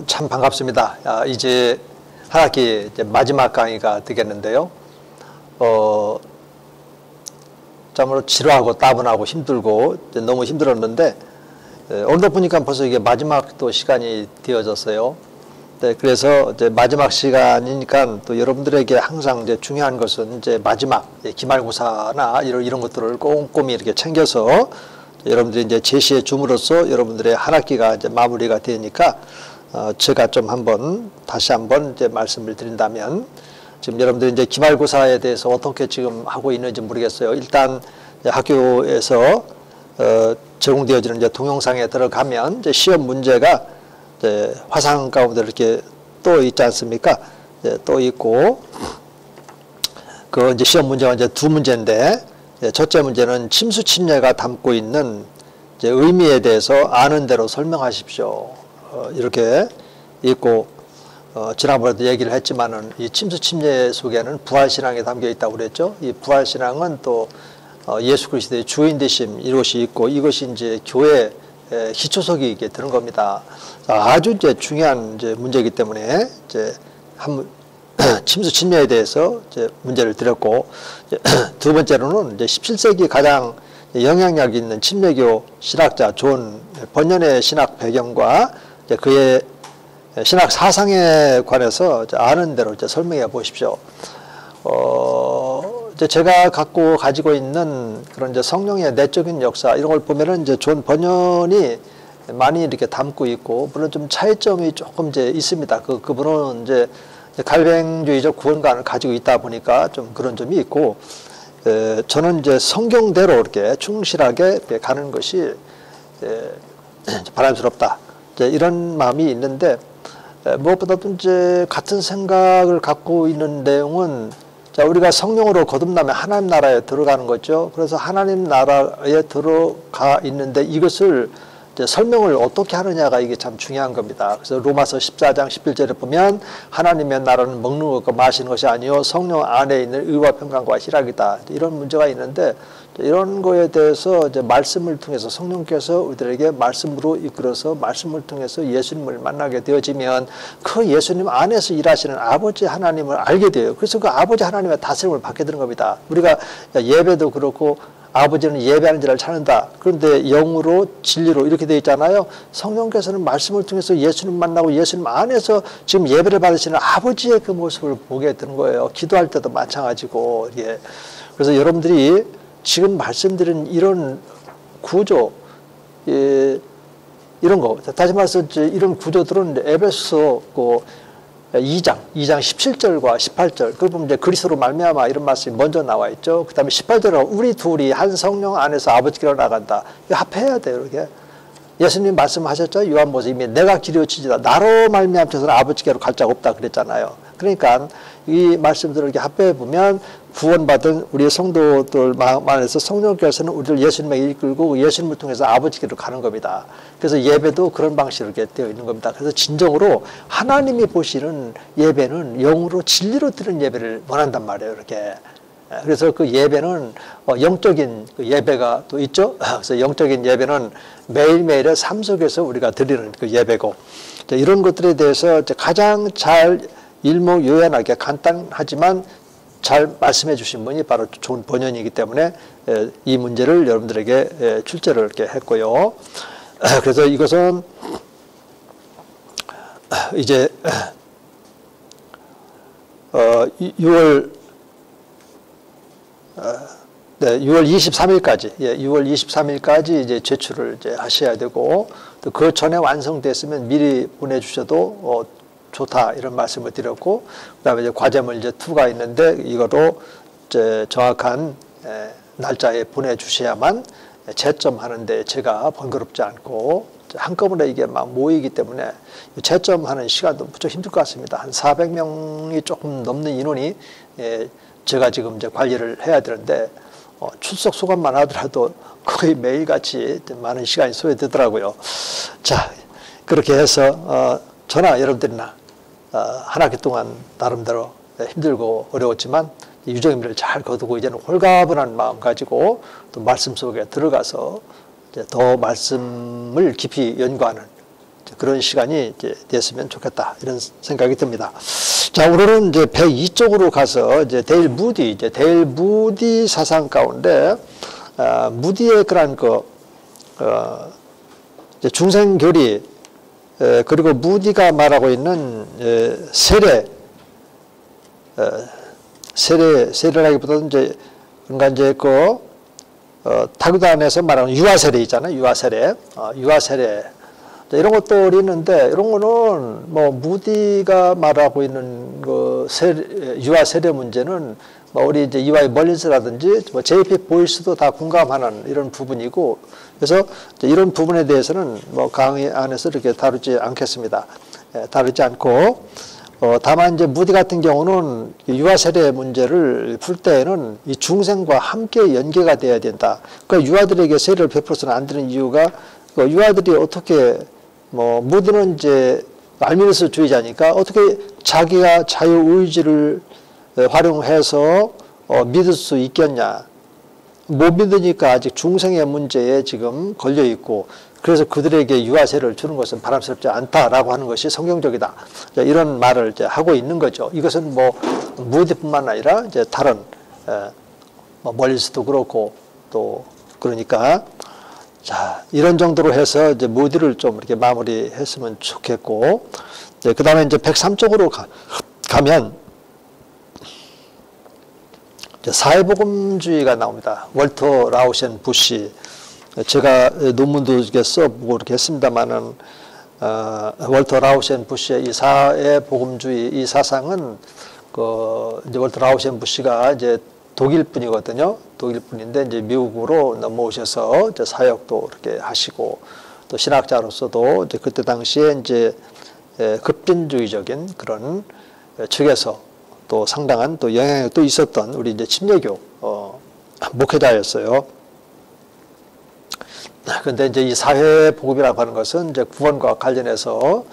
참 반갑습니다. 이제 한 학기 이제 마지막 강의가 되겠는데요. 참으로 지루하고 따분하고 힘들고 너무 힘들었는데 오늘 보니까 벌써 이게 마지막 또 시간이 되어졌어요. 네, 그래서 이제 마지막 시간이니까 또 여러분들에게 항상 이제 중요한 것은 이제 마지막 기말고사나 이런 것들을 꼼꼼히 이렇게 챙겨서 여러분들이 이제 제시해 줌으로써 여러분들의 한 학기가 이제 마무리가 되니까 제가 좀 다시 한번 이제 말씀을 드린다면, 지금 여러분들이 이제 기말고사에 대해서 어떻게 지금 하고 있는지 모르겠어요. 일단 학교에서 제공되어지는 이제 동영상에 들어가면 이제 시험 문제가 이제 화상 가운데 이렇게 또 있지 않습니까? 또 있고, 그 이제 시험 문제가 이제 두 문제인데, 첫째 문제는 침수 침례가 담고 있는 이제 의미에 대해서 아는 대로 설명하십시오. 이렇게 있고, 지난번에도 얘기를 했지만은 이 침수 침례 속에는 부활신앙이 담겨 있다고 그랬죠. 이 부활신앙은 또 예수 그리스도의 주인 되심 이것이 있고, 이것이 이제 교회 기초석이 이게 되는 겁니다. 아주 이제 중요한 이제 문제이기 때문에 이제 침수 침례에 대해서 이제 문제를 드렸고, 두 번째로는 이제 17세기 가장 영향력 있는 침례교 신학자 존 번연의 신학 배경과 이제 그의 신학 사상에 관해서 이제 아는 대로 이제 설명해 보십시오. 이제 제가 가지고 있는 그런 이제 성령의 내적인 역사 이런 걸 보면은 이제 존 번연이 많이 이렇게 담고 있고, 물론 좀 차이점이 조금 이제 있습니다. 그분은 이제 갈뱅주의적 구원관을 가지고 있다 보니까 좀 그런 점이 있고, 저는 이제 성경대로 이렇게 충실하게 가는 것이 바람스럽다. 이런 마음이 있는데, 무엇보다도 이제 같은 생각을 갖고 있는 내용은, 자, 우리가 성령으로 거듭나면 하나님 나라에 들어가는 거죠. 그래서 하나님 나라에 들어가 있는데 이것을 이제 설명을 어떻게 하느냐가 이게 참 중요한 겁니다. 그래서 로마서 14장 11절에 보면 하나님의 나라는 먹는 것과 마시는 것이 아니요 성령 안에 있는 의와 평강과 희락이다. 이런 문제가 있는데, 이런 거에 대해서 이제 말씀을 통해서 성령께서 우리들에게 말씀으로 이끌어서 말씀을 통해서 예수님을 만나게 되어지면 그 예수님 안에서 일하시는 아버지 하나님을 알게 돼요. 그래서 그 아버지 하나님의 다스림을 받게 되는 겁니다. 우리가 예배도 그렇고 아버지는 예배하는 자를 찾는다. 그런데 영으로 진리로 이렇게 되어 있잖아요. 성령께서는 말씀을 통해서 예수님 만나고 예수님 안에서 지금 예배를 받으시는 아버지의 그 모습을 보게 되는 거예요. 기도할 때도 마찬가지고. 예. 그래서 여러분들이 지금 말씀드린 이런 구조, 이런 거, 다시 말해서 이런 구조들은 에베소 2장 17절과 18절, 그걸 보면 이제 그리스도로 말미암아 이런 말씀이 먼저 나와 있죠. 그 다음에 18절은 우리 둘이 한 성령 안에서 아버지께로 나간다. 이거 합해야 돼요, 이렇게. 예수님 말씀하셨죠. 요한복음 이미 내가 길이어치지다. 나로 말미암아서는 아버지께로 갈 자가 없다 그랬잖아요. 그러니까 이 말씀들을 이렇게 합해 보면 구원받은 우리 성도들 마음 안에서 성령께서는 우리를 예수님에게 이끌고 예수님을 통해서 아버지께로 가는 겁니다. 그래서 예배도 그런 방식으로 이렇게 되어 있는 겁니다. 그래서 진정으로 하나님이 보시는 예배는 영으로 진리로 드리는 예배를 원한단 말이에요, 이렇게. 그래서 그 예배는 영적인 그 예배가 또 있죠. 그래서 영적인 예배는 매일매일의 삶 속에서 우리가 드리는 그 예배고, 이런 것들에 대해서 가장 잘 일목요연하게 간단하지만 잘 말씀해 주신 분이 바로 존 번연이기 때문에 이 문제를 여러분들에게 출제를 이렇게 했고요. 그래서 이것은 이제 6월 23일까지, 6월 23일까지 이제 제출을 이제 하셔야 되고, 또 그 전에 완성됐으면 미리 보내주셔도 좋다 이런 말씀을 드렸고, 그다음에 이제 과제물 이제 2가 있는데 이거로 이제 정확한 날짜에 보내주셔야만 채점하는데 제가 번거롭지 않고, 한꺼번에 이게 막 모이기 때문에 채점하는 시간도 무척 힘들 것 같습니다. 한 400명이 조금 넘는 인원이 제가 지금 이제 관리를 해야 되는데, 출석 소감만 하더라도 거의 매일같이 많은 시간이 소요되더라고요. 자, 그렇게 해서 저나 여러분들이나 한 학기 동안 나름대로 힘들고 어려웠지만 유정의미를 잘 거두고 이제는 홀가분한 마음 가지고 또 말씀 속에 들어가서 이제 더 말씀을 깊이 연구하는 그런 시간이 이제 됐으면 좋겠다 이런 생각이 듭니다. 자, 오늘은 이제 102쪽으로 가서 이제 데일 무디 사상 가운데 무디의 그런 이제 중생교리 그리고 무디가 말하고 있는 세례라기보다는 이제 그러니까 이제 타교단에서 말하는 유아세례 있잖아요. 유아세례. 이런 것들이 있는데, 이런 거는 뭐, 무디가 말하고 있는 유아세례 문제는 뭐 우리 이제 이와이 멀린스라든지 뭐 JP 보이스도 다 공감하는 이런 부분이고, 그래서 이런 부분에 대해서는 뭐 강의 안에서 이렇게 다루지 않겠습니다. 다루지 않고, 다만 이제 무디 같은 경우는 유아세례 문제를 풀 때에는 이 중생과 함께 연계가 돼야 된다. 그러니까 유아들에게 세례를 베풀어서는 안 되는 이유가 유아들이 어떻게 무디는 이제 알미누스주의자니까 어떻게 자기가 자유의지를 활용해서 믿을 수 있겠냐. 못 믿으니까 아직 중생의 문제에 지금 걸려 있고 그래서 그들에게 유아세례를 주는 것은 바람스럽지 않다라고 하는 것이 성경적이다. 이런 말을 이제 하고 있는 거죠. 이것은 뭐 무디뿐만 아니라 이제 다른 멀리서도 그렇고 또 그러니까 자 이런 정도로 해서 이제 무디를 좀 이렇게 마무리했으면 좋겠고 그 다음에 이제 103쪽으로 가면 이제 사회복음주의가 나옵니다. 월터 라우센 부시 제가 논문도 이렇게 써보고 이렇게 했습니다만은, 월터 라우센 부시의 이 사회복음주의 이 사상은, 이제 월터 라우센 부시가 이제 독일 분이거든요. 독일 분인데 이제 미국으로 넘어오셔서 이제 사역도 이렇게 하시고 또 신학자로서도 이제 그때 당시에 이제 급진주의적인 그런 측에서 또 상당한 또 영향력도 있었던 우리 이제 침례교, 목회자였어요. 그런데 이제 이 사회복음이라고 하는 것은 이제 구원과 관련해서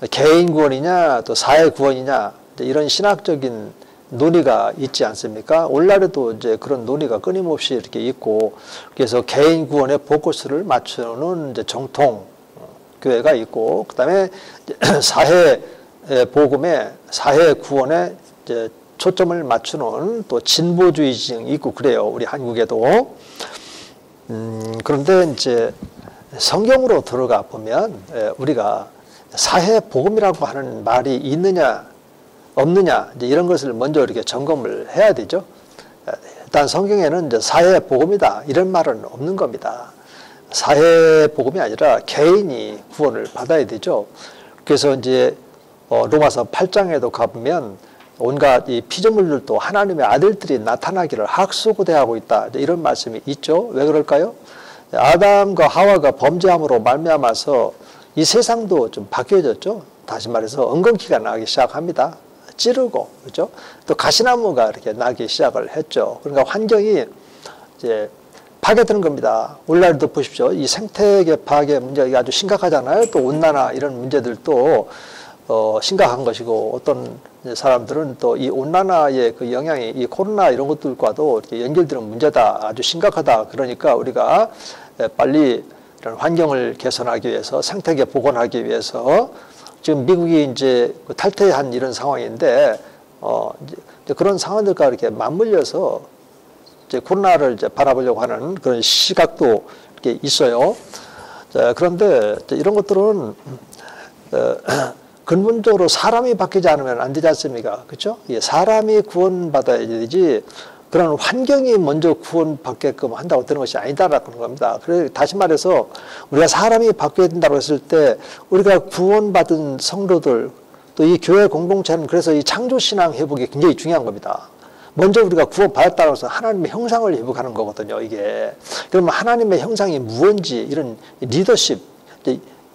개인 구원이냐 또 사회 구원이냐 이런 신학적인 논의가 있지 않습니까? 오늘날에도 이제 그런 논의가 끊임없이 이렇게 있고 그래서 개인 구원에 포커스를 맞추는 이제 정통 교회가 있고 그다음에 사회 복음에 사회 구원에 이제 초점을 맞추는 또 진보주의층이 있고 그래요. 우리 한국에도. 그런데 이제 성경으로 들어가 보면 우리가 사회복음이라고 하는 말이 있느냐 없느냐 이제 이런 것을 먼저 이렇게 점검을 해야 되죠. 일단 성경에는 이제 사회복음이다 이런 말은 없는 겁니다. 사회복음이 아니라 개인이 구원을 받아야 되죠. 그래서 이제 로마서 8장에도 가보면 온갖 이 피조물들도 하나님의 아들들이 나타나기를 학수고대하고 있다. 이런 말씀이 있죠. 왜 그럴까요? 아담과 하와가 범죄함으로 말미암아서 이 세상도 좀 바뀌어졌죠. 다시 말해서 엉겅퀴가 나기 시작합니다. 찌르고 그렇죠. 또 가시나무가 이렇게 나기 시작을 했죠. 그러니까 환경이 이제 파괴되는 겁니다. 오늘날도 보십시오. 이 생태계 파괴 문제가 아주 심각하잖아요. 또 온난화 이런 문제들도 심각한 것이고 어떤 사람들은 또 이 온난화의 그 영향이 이 코로나 이런 것들과도 이렇게 연결되는 문제다. 아주 심각하다. 그러니까 우리가 빨리 이런 환경을 개선하기 위해서 생태계 복원하기 위해서 지금 미국이 이제 탈퇴한 이런 상황인데 이제 그런 상황들과 이렇게 맞물려서 이제 코로나를 이제 바라보려고 하는 그런 시각도 이렇게 있어요. 자, 그런데 이런 것들은 근본적으로 사람이 바뀌지 않으면 안 되지 않습니까? 그렇죠? 사람이 구원받아야 되지 그런 환경이 먼저 구원받게끔 한다고 되는 것이 아니다라는 겁니다. 그래서 다시 말해서 우리가 사람이 바뀌어야 된다고 했을 때 우리가 구원받은 성도들 또 이 교회 공동체는 그래서 이 창조신앙 회복이 굉장히 중요한 겁니다. 먼저 우리가 구원받았다고 해서 하나님의 형상을 회복하는 거거든요. 이게. 그러면 하나님의 형상이 무언지 이런 리더십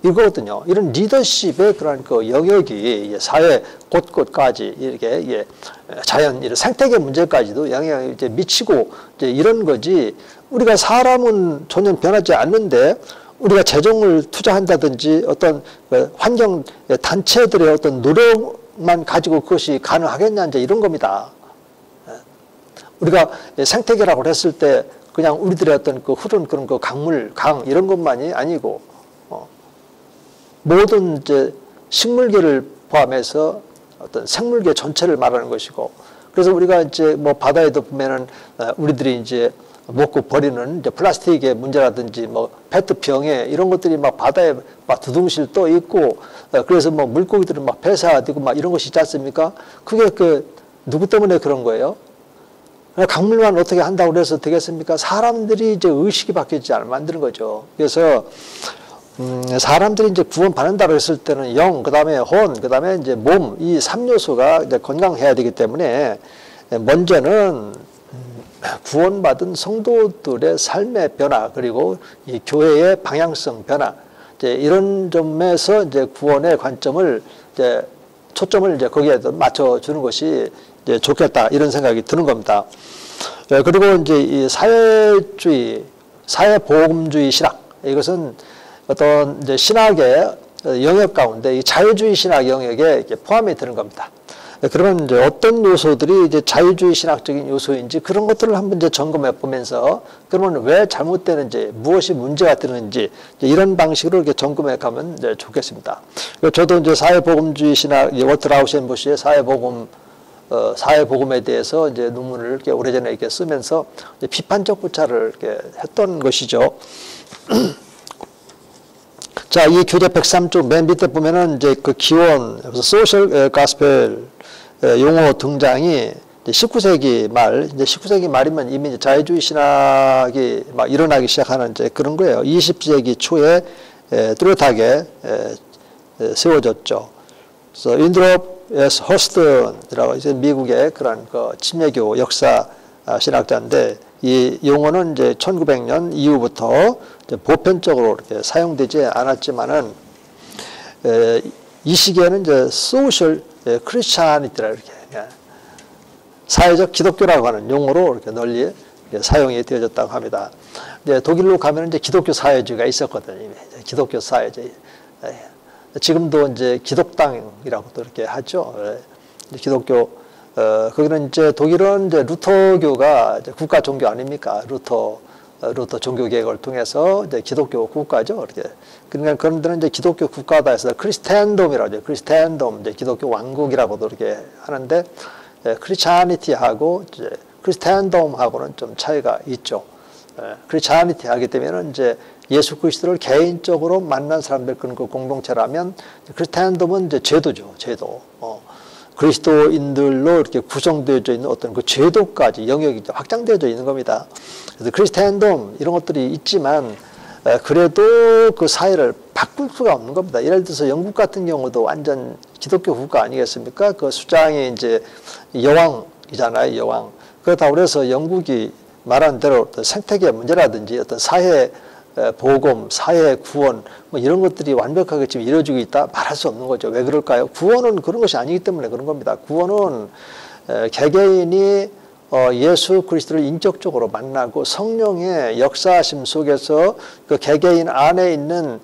이거거든요. 이런 리더십의 그런 그 영역이 사회 곳곳까지 이렇게 자연 이런 생태계 문제까지도 영향을 이제 미치고 이제 이런 거지. 우리가 사람은 전혀 변하지 않는데 우리가 재정을 투자한다든지 어떤 환경 단체들의 어떤 노력만 가지고 그것이 가능하겠냐 이제 이런 겁니다. 우리가 생태계라고 했을 때 그냥 우리들의 어떤 그 흐른 그런 그 강물, 강 이런 것만이 아니고 모든 이제 식물계를 포함해서 어떤 생물계 전체를 말하는 것이고, 그래서 우리가 이제 뭐 바다에도 보면은 우리들이 이제 먹고 버리는 이제 플라스틱의 문제라든지 뭐 페트병에 이런 것들이 막 바다에 막 두둥실 떠 있고, 그래서 뭐 물고기들은 막 폐사되고 막 이런 것이 있지 않습니까? 그게 누구 때문에 그런 거예요? 강물만 어떻게 한다고 그래서 되겠습니까? 사람들이 이제 의식이 바뀌지 않으면 만드는 거죠. 그래서 사람들이 이제 구원받는다고 했을 때는 영, 그 다음에 혼, 그 다음에 이제 몸, 이 3요소가 이제 건강해야 되기 때문에 먼저는 구원받은 성도들의 삶의 변화, 그리고 이 교회의 방향성 변화, 이제 이런 점에서 이제 구원의 관점을 이제 초점을 이제 거기에 맞춰주는 것이 이제 좋겠다, 이런 생각이 드는 겁니다. 그리고 이제 이 사회주의, 사회보험주의 신학, 이것은 어떤 이제 신학의 영역 가운데 이 자유주의 신학 영역에 포함이 되는 겁니다. 그러면 이제 어떤 요소들이 이제 자유주의 신학적인 요소인지 그런 것들을 한번 이제 점검해 보면서, 그러면 왜 잘못되는지, 무엇이 문제가 되는지 이런 방식으로 이렇게 점검해 가면 이제 좋겠습니다. 저도 이제 사회복음주의 신학, 월트 라우셴부시의 사회복음에 대해서 이제 논문을 이렇게 오래전에 이렇게 쓰면서 비판적 구차를 이렇게 했던 것이죠. 자, 이 교재 103쪽 맨 밑에 보면은 이제 그 기원, 소셜 가스펠 용어 등장이 19세기 말, 이제 19세기 말이면 이미 이제 자유주의 신학이 막 일어나기 시작하는 이제 그런 거예요. 20세기 초에 뚜렷하게 세워졌죠. 그래서 윈드롭 S. 허스턴이라고 이제 미국의 그런 그 침례교 역사 신학자인데, 이 용어는 이제 1900년 이후부터 이제 보편적으로 이렇게 사용되지 않았지만은, 이 시기에는 이제 소셜 크리스찬이라 이렇게 사회적 기독교라고 하는 용어로 이렇게 널리 사용이 되어졌다고 합니다. 이제 독일로 가면 이제 기독교 사회주의가 있었거든요. 기독교 사회주의. 지금도 이제 기독당이라고도 이렇게 하죠. 기독교, 거기는 이제 독일은 이제 루터교가 이제 국가 종교 아닙니까? 루터 종교 개혁을 통해서 이제 기독교 국가죠. 이렇게. 그러니까 그런 데는 이제 기독교 국가다 해서 크리스텐돔이라고 하죠. 크리스텐돔, 이제 기독교 왕국이라고도 이렇게 하는데, 크리스찬니티하고 이제 크리스텐돔하고는 좀 차이가 있죠. 크리스찬니티 하기 때문에 이제 예수 그리스도를 개인적으로 만난 사람들 그런 그 공동체라면, 크리스텐돔은 이제 제도죠, 제도. 그리스도인들로 이렇게 구성되어져 있는 어떤 그 제도까지 영역이 확장되어져 있는 겁니다. 그래서 크리스텐돔 이런 것들이 있지만, 그래도 그 사회를 바꿀 수가 없는 겁니다. 예를 들어서 영국 같은 경우도 완전 기독교 국가 아니겠습니까? 그 수장이 이제 여왕이잖아요, 여왕. 그렇다고 그래서 영국이 말한 대로 생태계 문제라든지 어떤 사회 보금, 사회 구원 뭐 이런 것들이 완벽하게 지금 이루어지고 있다 말할 수 없는 거죠. 왜 그럴까요? 구원은 그런 것이 아니기 때문에 그런 겁니다. 구원은 개개인이 예수 그리스도를 인격적으로 만나고 성령의 역사하심 속에서 그 개개인 안에 있는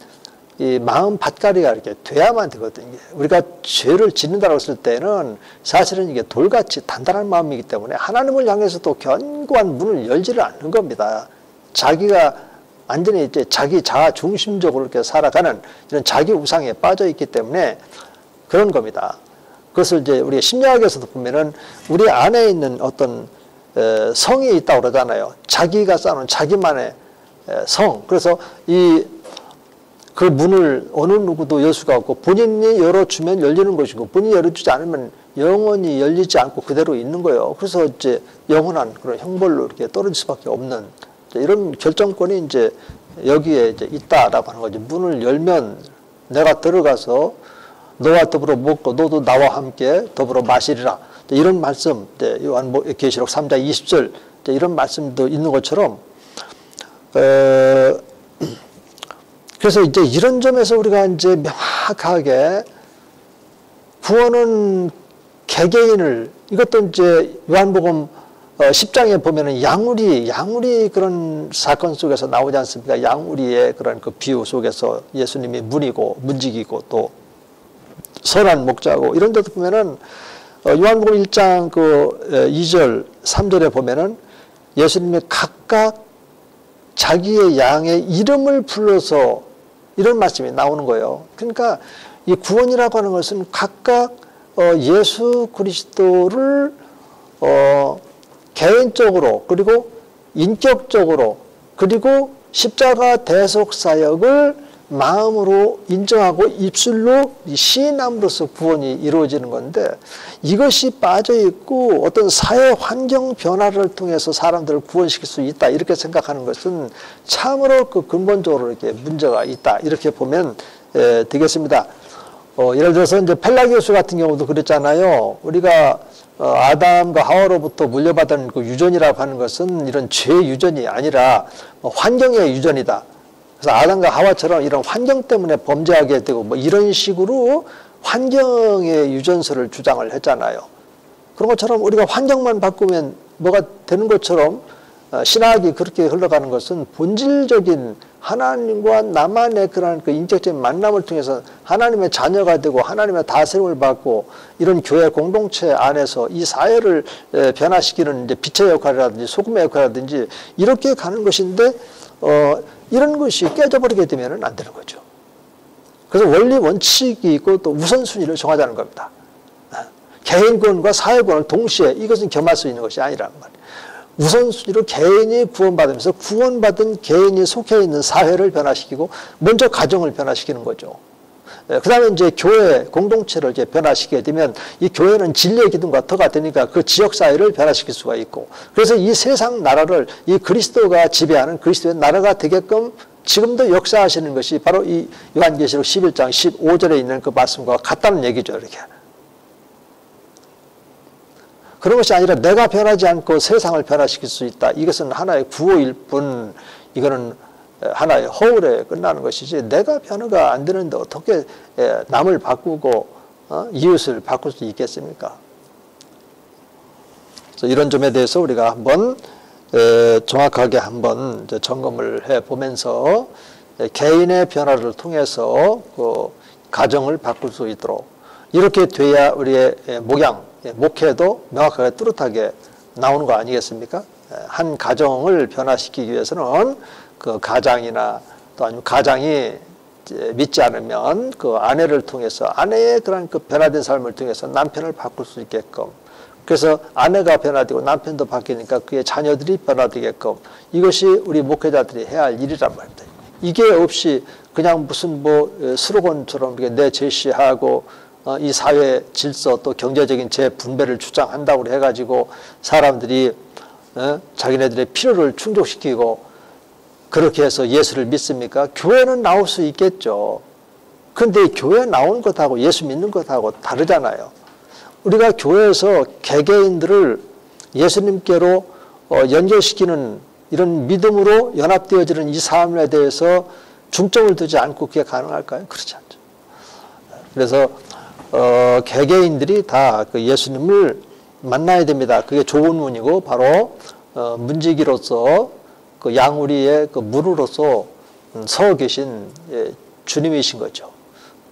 이 마음 밭가리가 이렇게 돼야만 되거든요. 우리가 죄를 짓는다고 했을 때는 사실은 이게 돌같이 단단한 마음이기 때문에 하나님을 향해서도 견고한 문을 열지를 않는 겁니다. 자기가 완전히 이제 자기 자아 중심적으로 이렇게 살아가는 이런 자기 우상에 빠져 있기 때문에 그런 겁니다. 그것을 이제 우리 심리학에서도 보면은 우리 안에 있는 어떤 성이 있다고 그러잖아요. 자기가 쌓아놓은 자기만의 성. 그래서 그 문을 어느 누구도 열 수가 없고, 본인이 열어주면 열리는 것이고, 본인이 열어주지 않으면 영원히 열리지 않고 그대로 있는 거예요. 그래서 이제 영원한 그런 형벌로 이렇게 떨어질 수밖에 없는 이런 결정권이 이제 여기에 이제 있다라고 하는 거죠. 문을 열면 내가 들어가서 너와 더불어 먹고 너도 나와 함께 더불어 마시리라. 이런 말씀, 요한계시록 3장 20절 이런 말씀도 있는 것처럼, 그래서 이제 이런 점에서 우리가 이제 명확하게 구원은 개개인을, 이것도 이제 요한복음 10장에 보면은 양우리 그런 사건 속에서 나오지 않습니까? 양우리의 그런 그 비유 속에서 예수님이 문지기고 또 선한 목자고, 이런 데도 보면은 요한복음 1장 그 2절 3절에 보면은 예수님이 각각 자기의 양의 이름을 불러서 이런 말씀이 나오는 거예요. 그러니까 이 구원이라고 하는 것은 각각 예수 그리스도를 개인적으로 그리고 인격적으로 그리고 십자가 대속 사역을 마음으로 인정하고 입술로 시인함으로써 구원이 이루어지는 건데, 이것이 빠져 있고 어떤 사회 환경 변화를 통해서 사람들을 구원시킬 수 있다 이렇게 생각하는 것은 참으로 그 근본적으로 이렇게 문제가 있다 이렇게 보면 되겠습니다. 예를 들어서 이제 펠라기오스 같은 경우도 그랬잖아요. 우리가 아담과 하와로부터 물려받은 그 유전이라고 하는 것은 이런 죄 유전이 아니라 환경의 유전이다. 그래서 아담과 하와처럼 이런 환경 때문에 범죄하게 되고 뭐 이런 식으로 환경의 유전설을 주장을 했잖아요. 그런 것처럼 우리가 환경만 바꾸면 뭐가 되는 것처럼 신학이 그렇게 흘러가는 것은 본질적인 하나님과 나만의 그런 그 인격적인 만남을 통해서 하나님의 자녀가 되고 하나님의 다스림을 받고 이런 교회 공동체 안에서 이 사회를 변화시키는 이제 빛의 역할이라든지 소금의 역할이라든지 이렇게 가는 것인데 이런 것이 깨져버리게 되면 안 되는 거죠. 그래서 원리 원칙이 있고 또 우선순위를 정하자는 겁니다. 개인권과 사회권을 동시에 이것은 겸할 수 있는 것이 아니라는 말이에요. 우선순위로 개인이 구원받으면서 구원받은 개인이 속해 있는 사회를 변화시키고 먼저 가정을 변화시키는 거죠. 그 다음에 이제 교회 공동체를 이제 변화시키게 되면 이 교회는 진리의 기둥과 터가 되니까 그 지역사회를 변화시킬 수가 있고, 그래서 이 세상 나라를 이 그리스도가 지배하는 그리스도의 나라가 되게끔 지금도 역사하시는 것이 바로 이 요한계시록 11장 15절에 있는 그 말씀과 같다는 얘기죠. 이렇게. 그런 것이 아니라 내가 변하지 않고 세상을 변화시킬 수 있다. 이것은 하나의 구호일 뿐, 이거는 하나의 허울에 끝나는 것이지 내가 변화가 안 되는데 어떻게 남을 바꾸고 이웃을 바꿀 수 있겠습니까? 그래서 이런 점에 대해서 우리가 한번 정확하게 한번 점검을 해보면서 개인의 변화를 통해서 그 가정을 바꿀 수 있도록 이렇게 돼야 우리의 목회도 명확하게 뚜렷하게 나오는 거 아니겠습니까? 한 가정을 변화시키기 위해서는 그 가장이나 또 아니면 가장이 믿지 않으면 그 아내를 통해서 아내의 그런 그 변화된 삶을 통해서 남편을 바꿀 수 있게끔, 그래서 아내가 변화되고 남편도 바뀌니까 그의 자녀들이 변화되게끔, 이것이 우리 목회자들이 해야 할 일이란 말입니다. 이게 없이 그냥 무슨 뭐 스로건처럼 내 제시하고 이 사회 질서 또 경제적인 재분배를 주장한다고 해가지고 사람들이 자기네들의 필요를 충족시키고 그렇게 해서 예수를 믿습니까? 교회는 나올 수 있겠죠. 그런데 교회 나오는 것하고 예수 믿는 것하고 다르잖아요. 우리가 교회에서 개개인들을 예수님께로 연결시키는 이런 믿음으로 연합되어지는 이 삶에 대해서 중점을 두지 않고 그게 가능할까요? 그렇지 않죠. 그래서 개개인들이 다 그 예수님을 만나야 됩니다. 그게 좋은 문이고 바로 문지기로서 그 양우리의 그 문으로서 서 계신 주님이신 거죠.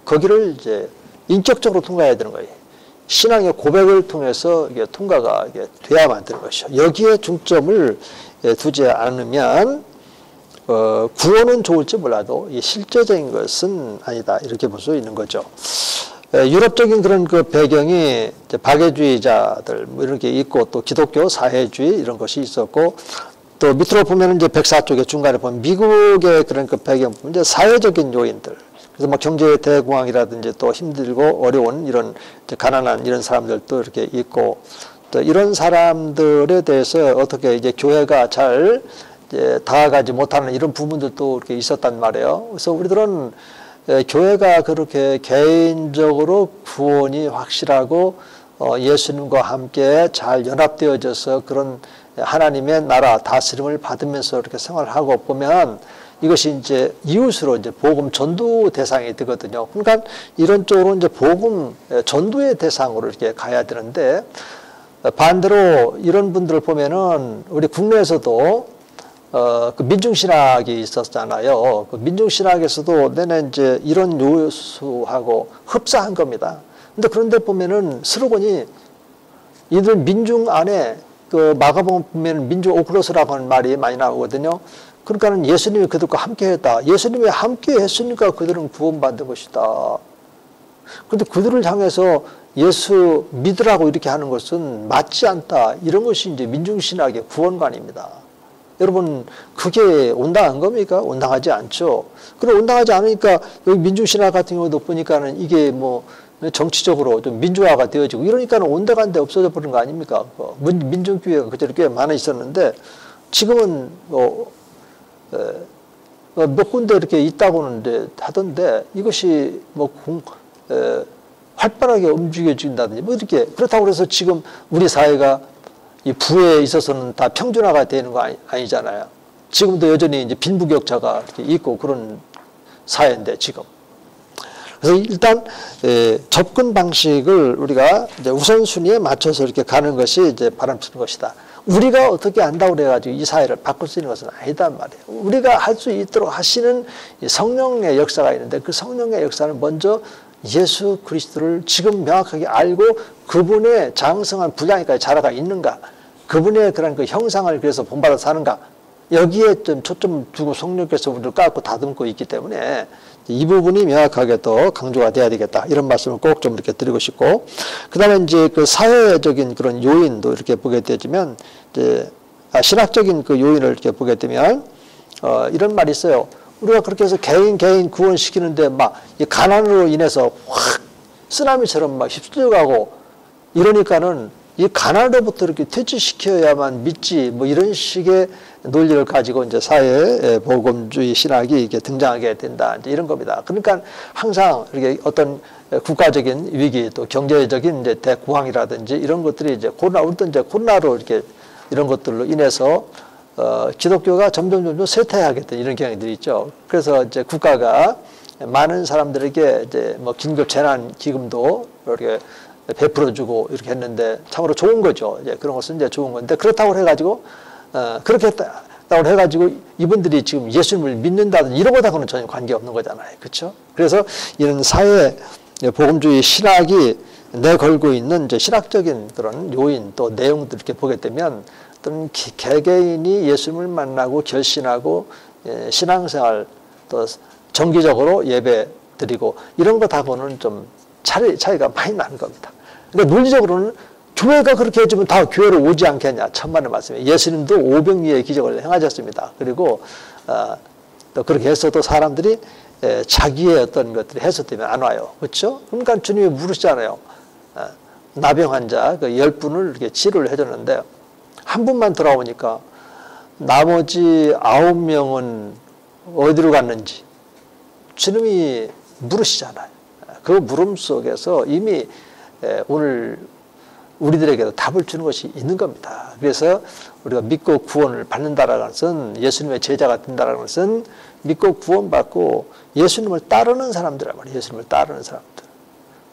거기를 이제 인격적으로 통과해야 되는 거예요. 신앙의 고백을 통해서 이게 통과가 이게 돼야만 되는 것이죠. 여기에 중점을 두지 않으면 구원은 좋을지 몰라도 실제적인 것은 아니다 이렇게 볼 수 있는 거죠. 유럽적인 그런 그 배경이 박애주의자들 뭐 이런 게 있고 또 기독교 사회주의 이런 것이 있었고, 또 밑으로 보면 이제 백사 쪽에 중간에 보면 미국의 그런 그 배경 보면 이제 사회적인 요인들, 그래서 뭐 경제 대공황이라든지 또 힘들고 어려운 이런 가난한 이런 사람들도 이렇게 있고, 또 이런 사람들에 대해서 어떻게 이제 교회가 잘 이제 다가가지 못하는 이런 부분들도 이렇게 있었단 말이에요. 그래서 우리들은 교회가 그렇게 개인적으로 구원이 확실하고 예수님과 함께 잘 연합되어져서 그런 하나님의 나라 다스림을 받으면서 이렇게 생활하고 보면 이것이 이제 이웃으로 이제 복음 전도 대상이 되거든요. 그러니까 이런 쪽으로 이제 복음 전도의 대상으로 이렇게 가야 되는데, 반대로 이런 분들을 보면은 우리 국내에서도 그 민중신학이 있었잖아요. 그 민중신학에서도 내내 이제 이런 요소하고 흡사한 겁니다. 근데 그런데 보면은 스로건이 이들 민중 안에 그 마가복음 보면 민중 오클로스라고 하는 말이 많이 나오거든요. 그러니까는 예수님이 그들과 함께 했다. 예수님이 함께 했으니까 그들은 구원받은 것이다. 그런데 그들을 향해서 예수 믿으라고 이렇게 하는 것은 맞지 않다. 이런 것이 이제 민중신학의 구원관입니다. 여러분, 그게 온당한 겁니까? 온당하지 않죠. 그럼 온당하지 않으니까 여기 민중신학 같은 경우도 보니까는 이게 뭐 정치적으로 좀 민주화가 되어지고 이러니까는 온데간데 없어져 버린 거 아닙니까? 민중교회가 그전에 꽤 많아 있었는데 지금은 몇 군데 이렇게 있다고는 이제 하던데 이것이 뭐 활발하게 움직여진다든지 뭐 이렇게 그렇다고 해서 지금 우리 사회가 이 부에 있어서는 다 평준화가 되는 거 아니잖아요. 지금도 여전히 이제 빈부격차가 이렇게 있고 그런 사회인데 지금. 그래서 일단 접근 방식을 우리가 이제 우선순위에 맞춰서 이렇게 가는 것이 이제 바람직한 것이다. 우리가 어떻게 한다고 그래가지고 이 사회를 바꿀 수 있는 것은 아니단 말이에요. 우리가 할 수 있도록 하시는 성령의 역사가 있는데 그 성령의 역사는 먼저 예수 그리스도를 지금 명확하게 알고 그분의 장성한 분량에까지 자라가 있는가, 그분의 그런 그 형상을 그래서 본받아 사는가, 여기에 좀 초점 두고 성령께서 우리를 깎고 다듬고 있기 때문에 이 부분이 명확하게 더 강조가 돼야 되겠다. 이런 말씀을 꼭 좀 이렇게 드리고 싶고, 그 다음에 이제 그 사회적인 그런 요인도 이렇게 보게 되면, 이제 신학적인 그 요인을 이렇게 보게 되면, 이런 말이 있어요. 우리가 그렇게 해서 개인 구원시키는데 막 이 가난으로 인해서 확 쓰나미처럼 막 휩쓸려가고 이러니까는 이 가난으로부터 이렇게 퇴치시켜야만 믿지 뭐 이런 식의 논리를 가지고 이제 사회 복음주의 신학이 이게 등장하게 된다. 이제 이런 겁니다. 그러니까 항상 이렇게 어떤 국가적인 위기 또 경제적인 이제 대구황이라든지 이런 것들이 이제 우리도 이제 코로나로 이렇게 이런 것들로 인해서 기독교가 점점 쇠퇴하게 된 이런 경향들이 있죠. 그래서 이제 국가가 많은 사람들에게 이제 뭐 긴급 재난 기금도 이렇게 베풀어주고 이렇게 했는데 참으로 좋은 거죠. 이제 그런 것은 이제 좋은 건데 그렇다고 해가지고 그렇게 했다고 해가지고 이분들이 지금 예수님을 믿는다든지 이런 것하고는 전혀 관계 없는 거잖아요. 그렇죠? 그래서 이런 사회 복음주의 신학이 내걸고 있는 이제 신학적인 그런 요인 또 내용들 이렇게 보게 되면 어떤 개개인이 예수님을 만나고 결신하고 신앙생활 또 정기적으로 예배 드리고 이런 것하고는 좀 차이가 많이 나는 겁니다. 그러니까 논리적으로는 교회가 그렇게 해주면 다 교회로 오지 않겠냐. 천만의 말씀이에요. 예수님도 오병이의 기적을 행하셨습니다. 그리고 또 그렇게 했어도 사람들이 자기의 어떤 것들이 해석되면 안 와요. 그렇죠? 그러니까 주님이 물으시잖아요. 나병 환자 그 10분을 이렇게 치료를 해줬는데 한 분만 돌아오니까 나머지 9명은 어디로 갔는지 주님이 물으시잖아요. 그 물음 속에서 이미 오늘 우리들에게도 답을 주는 것이 있는 겁니다. 그래서 우리가 믿고 구원을 받는다라는 것은 예수님의 제자가 된다라는 것은 믿고 구원받고 예수님을 따르는 사람들이란 말이에요. 예수님을 따르는 사람들.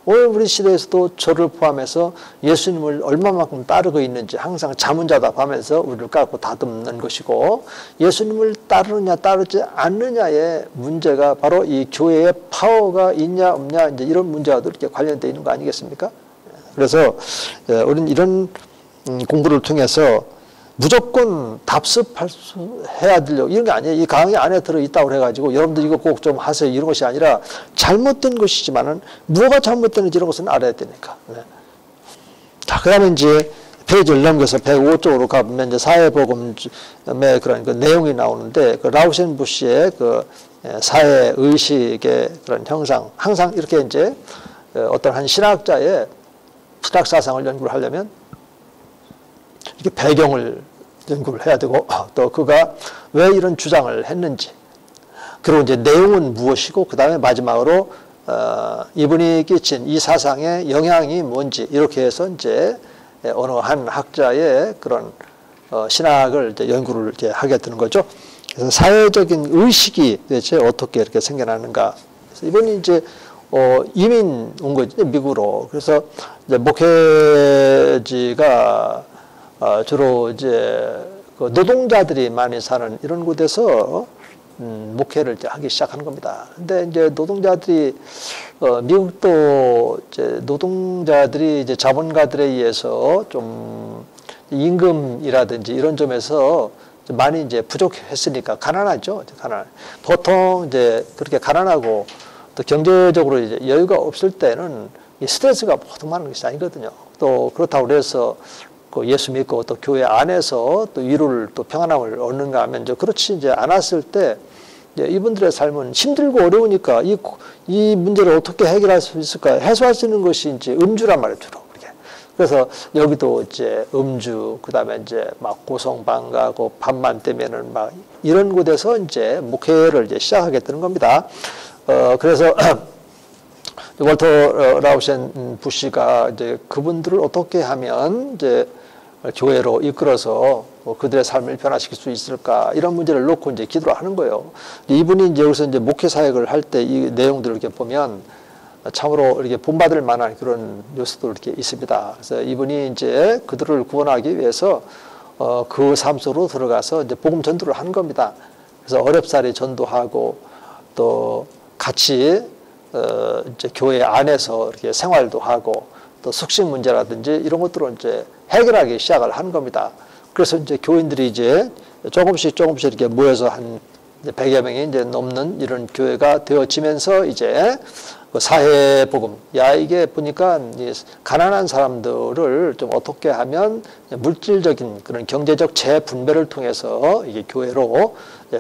오늘 우리 시대에서도 저를 포함해서 예수님을 얼마만큼 따르고 있는지 항상 자문자답하면서 우리를 깎고 다듬는 것이고 예수님을 따르느냐 따르지 않느냐의 문제가 바로 이 교회의 파워가 있냐 없냐 이제 이런 문제와도 이렇게 관련되어 있는 거 아니겠습니까? 그래서 우리는 이런 공부를 통해서 무조건 해야 되려고 이런 게 아니에요. 이 강의 안에 들어있다고 해가지고 여러분들 이거 꼭 좀 하세요 이런 것이 아니라 잘못된 것이지만은 뭐가 잘못되는지 이런 것은 알아야 되니까. 네. 자, 그 다음에 이제 페이지를 넘겨서 105쪽으로 가보면 이제 사회복음의 그런 그 내용이 나오는데 그 라우센부시의 그 사회의식의 그런 형상 항상 이렇게 이제 어떤 한 신학자의 신학사상을 연구를 하려면 이렇게 배경을 연구를 해야 되고 또 그가 왜 이런 주장을 했는지 그리고 이제 내용은 무엇이고 그 다음에 마지막으로 이분이 끼친 이 사상의 영향이 뭔지 이렇게 해서 이제 어느 한 학자의 그런 신학을 이제 연구를 이제 하게 되는 거죠. 그래서 사회적인 의식이 대체 어떻게 이렇게 생겨나는가. 그래서 이분이 이제 이민 온 거죠, 미국으로. 그래서 이제 목회지가 주로 이제 그 노동자들이 많이 사는 이런 곳에서 목회를 이제 하기 시작하는 겁니다. 근데 이제 노동자들이 미국도 이제 노동자들이 이제 자본가들에 의해서 좀 임금이라든지 이런 점에서 많이 이제 부족했으니까 가난하죠. 보통 이제 그렇게 가난하고 또 경제적으로 이제 여유가 없을 때는 이 스트레스가 보통 많은 것이 아니거든요. 또 그렇다고 해서 그 예수 믿고 또 교회 안에서 또 위로를 또 평안함을 얻는가 하면 이제 그렇지 이제 않았을 때 이분들의 삶은 힘들고 어려우니까 이 문제를 어떻게 해결할 수 있을까 해소할 수 있는 것이 이제 음주란 말이에요, 주로. 그래서 여기도 이제 음주, 그 다음에 이제 막 고성방 가고 밤만 되면은 막 이런 곳에서 이제 목회를 이제 시작하게 되는 겁니다. 그래서 월터 라우센 부시가 이제 그분들을 어떻게 하면 이제 교회로 이끌어서 그들의 삶을 변화시킬 수 있을까 이런 문제를 놓고 이제 기도를 하는 거예요. 이분이 이제 여기서 이제 목회 사역을 할 때 이 내용들을 이렇게 보면 참으로 이렇게 본받을 만한 그런 요소도 이렇게 있습니다. 그래서 이분이 이제 그들을 구원하기 위해서 그 삶 속으로 들어가서 이제 복음 전도를 하는 겁니다. 그래서 어렵사리 전도하고 또 같이 이제 교회 안에서 이렇게 생활도 하고 또 숙식 문제라든지 이런 것들을 이제 해결하기 시작을 하는 겁니다. 그래서 이제 교인들이 이제 조금씩 이렇게 모여서 한 100여 명이 이제 넘는 이런 교회가 되어지면서 이제 그 사회 복음, 이게 보니까 가난한 사람들을 좀 어떻게 하면 물질적인 그런 경제적 재분배를 통해서 이게 교회로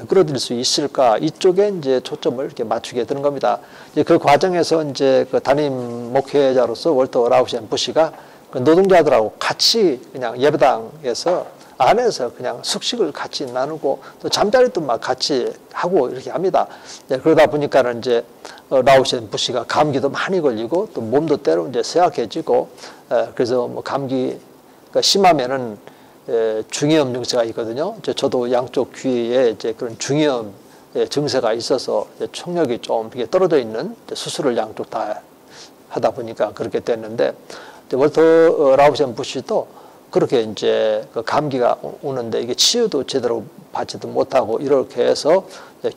끌어들일 수 있을까 이쪽에 이제 초점을 이렇게 맞추게 되는 겁니다. 이제 그 과정에서 이제 그 담임 목회자로서 월터 라우센 부시가 그 노동자들하고 같이 그냥 예배당에서 안에서 그냥 숙식을 같이 나누고 또 잠자리도 막 같이 하고 이렇게 합니다. 그러다 보니까는 이제 라우센 부시가 감기도 많이 걸리고 또 몸도 때로 이제 쇠약해지고 그래서 뭐 감기가 심하면은 중이염 증세가 있거든요. 저도 양쪽 귀에 이제 그런 중이염 증세가 있어서 청력이 좀 이렇게 떨어져 있는 수술을 양쪽 다 하다 보니까 그렇게 됐는데 월터 라우센 부시도 그렇게 이제 그 감기가 오는데 이게 치유도 제대로 받지도 못하고 이렇게 해서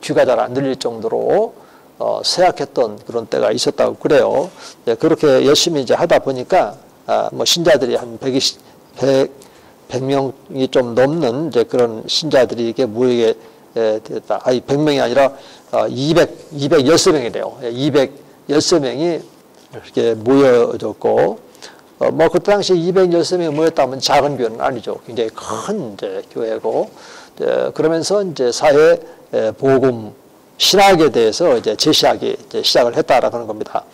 귀가 잘 안 들릴 정도로 쇠약했던 그런 때가 있었다고 그래요. 그렇게 열심히 이제 하다 보니까 뭐 신자들이 한 100명이 좀 넘는 이제 그런 신자들이 이게 모이게 됐다. 100명이 아니라 213명이래요. 213명이 이렇게 모여졌고 뭐 그때 당시 213명이 모였다면 작은 교회는 아니죠. 굉장히 큰 이제 교회고 그러면서 이제 사회 복음 신학에 대해서 이제 제시하기 이제 시작을 했다라고 하는 겁니다.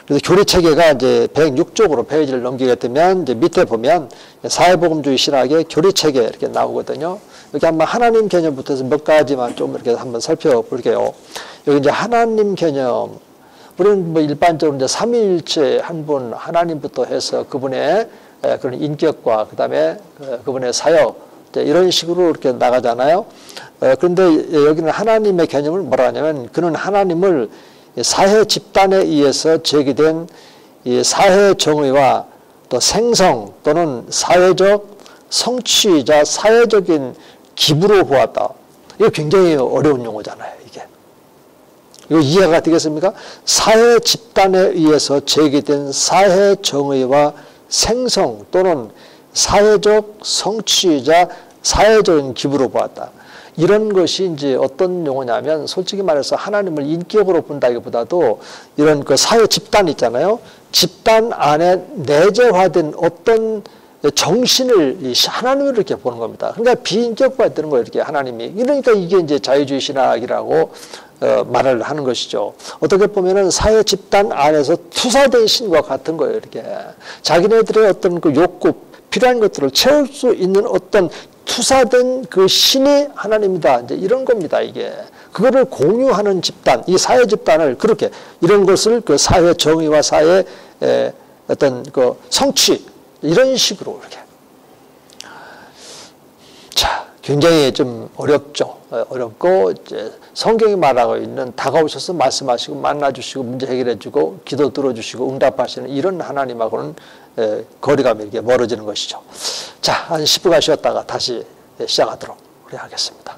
그래서 교리 체계가 이제 106쪽으로 페이지를 넘기게 되면 이제 밑에 보면 사회복음주의 신학의 교리 체계 이렇게 나오거든요. 여기 한번 하나님 개념부터 해서 몇 가지만 좀 이렇게 한번 살펴볼게요. 여기 이제 하나님 개념. 우리는 뭐 일반적으로 이제 삼위일체 한 분 하나님부터 해서 그분의 그런 인격과 그다음에 그분의 사역 이런 식으로 이렇게 나가잖아요. 그런데 여기는 하나님의 개념을 뭐라 하냐면 그는 하나님을 사회 집단에 의해서 제기된 이 사회 정의와 또 생성 또는 사회적 성취이자 사회적인 기부로 보았다. 이거 굉장히 어려운 용어잖아요. 이거 이해가 되겠습니까? 사회 집단에 의해서 제기된 사회 정의와 생성 또는 사회적 성취이자 사회적인 기부로 보았다. 이런 것이 이제 어떤 용어냐면 솔직히 말해서 하나님을 인격으로 본다기보다도 이런 그 사회 집단 있잖아요. 집단 안에 내재화된 어떤 정신을 하나님을 이렇게 보는 겁니다. 그러니까 비인격화되는 거예요. 이렇게 하나님이. 그러니까 이게 이제 자유주의 신학이라고 말을 하는 것이죠. 어떻게 보면은 사회 집단 안에서 투사된 신과 같은 거예요. 이렇게 자기네들의 어떤 그 욕구, 필요한 것들을 채울 수 있는 어떤 투사된 그 신이 하나님이다. 이제 이런 겁니다. 이게 그거를 공유하는 집단, 이 사회 집단을 그렇게 이런 것을 그 사회 정의와 사회 어떤 그 성취 이런 식으로 이렇게. 자, 굉장히 좀 어렵죠. 어렵고 이제 성경이 말하고 있는 다가오셔서 말씀하시고 만나주시고 문제 해결해주고 기도 들어주시고 응답하시는 이런 하나님하고는 거리감이 이렇게 멀어지는 것이죠. 자, 한 10분간 쉬었다가 다시 시작하도록 그래 하겠습니다.